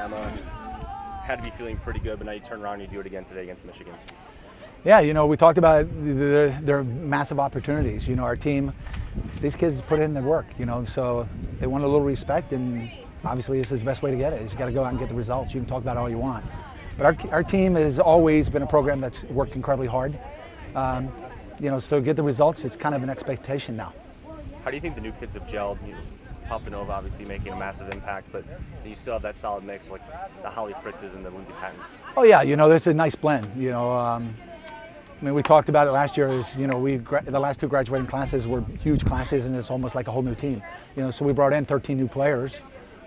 Alabama. Had to be feeling pretty good, but now you turn around and you do it again today against Michigan. Yeah, we talked about their massive opportunities. Our team, these kids put in their work, so they want a little respect, and obviously this is the best way to get it. You got to go out and get the results. You can talk about it all you want. But our team has always been a program that's worked incredibly hard. So get the results, it's kind of an expectation now. How do you think the new kids have gelled? Papanova obviously making a massive impact, but you still have that solid mix like the Holly Fritzes and the Lindsey Pattons. Oh yeah, there's a nice blend. We talked about it last year. The last two graduating classes were huge classes, and it's almost like a whole new team. So we brought in 13 new players.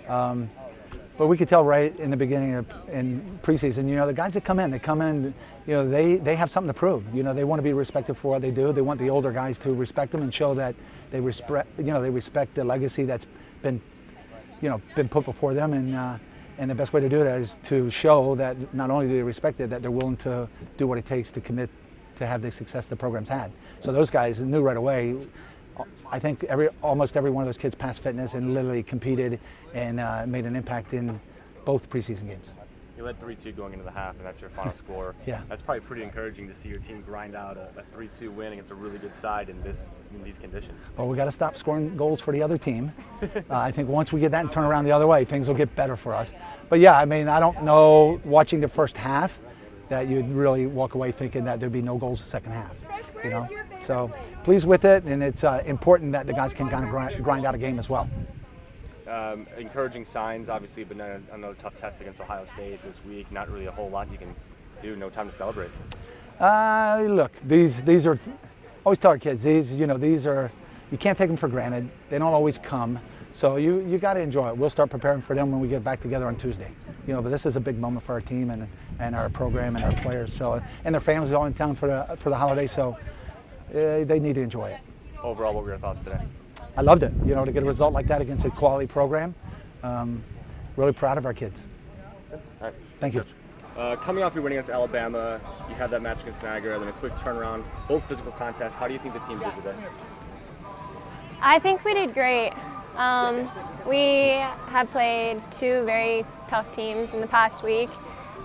But we could tell right in the beginning in preseason, the guys that come in, they have something to prove. They want to be respected for what they do. They want the older guys to respect them and show that they respect the legacy that's been put before them. And the best way to do that is to show that not only do they respect it, that they're willing to do what it takes to commit to have the success the program's had. So those guys knew right away. I think almost every one of those kids passed fitness and literally competed and made an impact in both preseason games. You led 3-2 going into the half, and that's your final score. Yeah. That's probably pretty encouraging to see your team grind out a 3-2 win against a really good side in these conditions. Well, we got to stop scoring goals for the other team. I think once we get that and turn around the other way, things will get better for us. But yeah, I don't know, watching the first half, that you'd really walk away thinking that there'd be no goals the second half. So pleased with it, and it's important that the guys can kind of grind out a game as well. Encouraging signs, obviously, but another tough test against Ohio State this week. Not really a whole lot you can do. No time to celebrate. Look, these are, always tell our kids, these are, you can't take them for granted. They don't always come. So you got to enjoy it. We'll start preparing for them when we get back together on Tuesday. But this is a big moment for our team and our program and our players. So, and their families are all in town for the holiday. So they need to enjoy it. Overall, what were your thoughts today? I loved it. To get a result like that against a quality program. Really proud of our kids. All right. Thank you. Coming off your win against Alabama, you had that match against Niagara, then a quick turnaround, both physical contests. How do you think the team did today? I think we did great. We have played two very tough teams in the past week,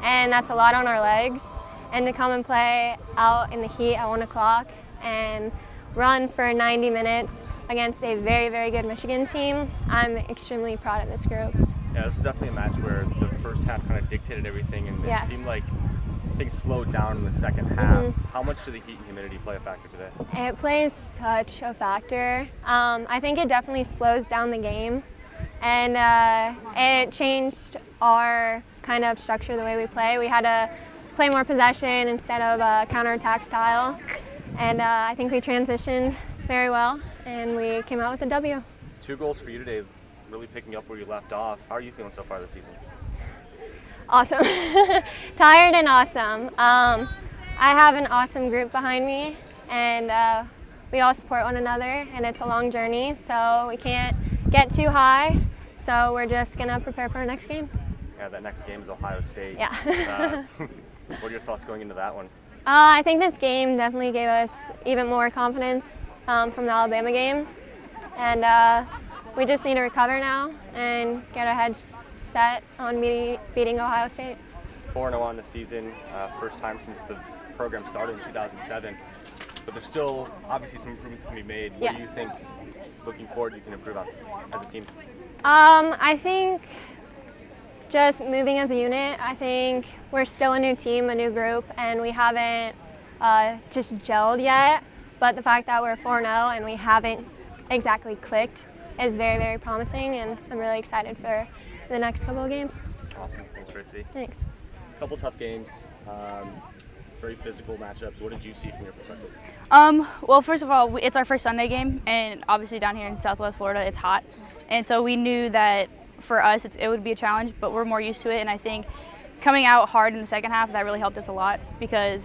and that's a lot on our legs. And to come and play out in the heat at 1 o'clock and run for 90 minutes against a very, very good Michigan team, I'm extremely proud of this group. Yeah, this is definitely a match where the first half kind of dictated everything, and it seemed like things slowed down in the second half. How much did the heat and humidity play a factor today? It plays such a factor. I think it definitely slows down the game, and it changed our kind of structure, the way we play. We had to play more possession instead of a counterattack style, and I think we transitioned very well, and we came out with a W. 2 goals for you today, really picking up where you left off. How are you feeling so far this season? Awesome. Tired and awesome. I have an awesome group behind me, and we all support one another, and it's a long journey, so we can't get too high, so we're just going to prepare for our next game. Yeah, that next game is Ohio State. Yeah. What are your thoughts going into that one? I think this game definitely gave us even more confidence from the Alabama game, and we just need to recover now and get our heads set on beating Ohio State. 4-0 on the season, first time since the program started in 2007, but there's still obviously some improvements to be made. What do you think, looking forward, you can improve on as a team? I think just moving as a unit. I think we're still a new team, a new group, and we haven't just gelled yet, but the fact that we're 4-0 and we haven't exactly clicked is very, very promising, and I'm really excited for the next couple of games. Awesome. Thanks, Fritzy. Thanks. Couple tough games, very physical matchups. What did you see from your perspective? Well, first of all, it's our first Sunday game, and obviously down here in Southwest Florida, it's hot. And so we knew that for us, it would be a challenge, but we're more used to it. And I think coming out hard in the second half, that really helped us a lot because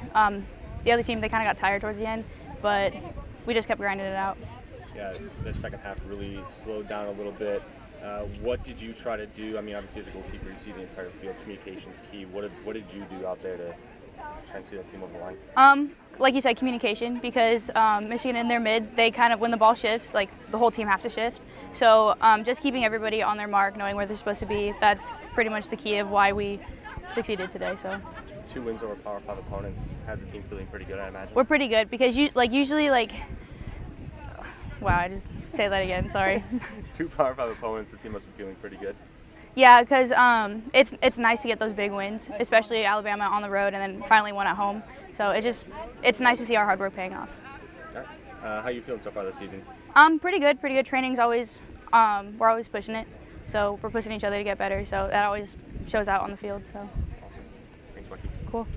the other team, they kind of got tired towards the end, but we just kept grinding it out. Yeah, that second half really slowed down a little bit. What did you try to do? I mean, obviously as a goalkeeper, you see the entire field. Communication's key. What did you do out there to trying to see that team over the line? Like you said, communication, because Michigan in their mid, they kind of, when the ball shifts, like the whole team has to shift. So just keeping everybody on their mark, knowing where they're supposed to be, that's pretty much the key of why we succeeded today. So 2 wins over Power 5 opponents. Has the team feeling pretty good, I imagine? we're pretty good because usually wow, I just say that again, sorry. 2 Power 5 opponents, the team must be feeling pretty good. Yeah, because it's nice to get those big wins, especially Alabama on the road and then finally one at home. So it's nice to see our hard work paying off. All right. How are you feeling so far this season? Pretty good. Training's always, we're always pushing it. So we're pushing each other to get better. So that always shows out on the field. So Awesome. Thanks, Wecky. cool.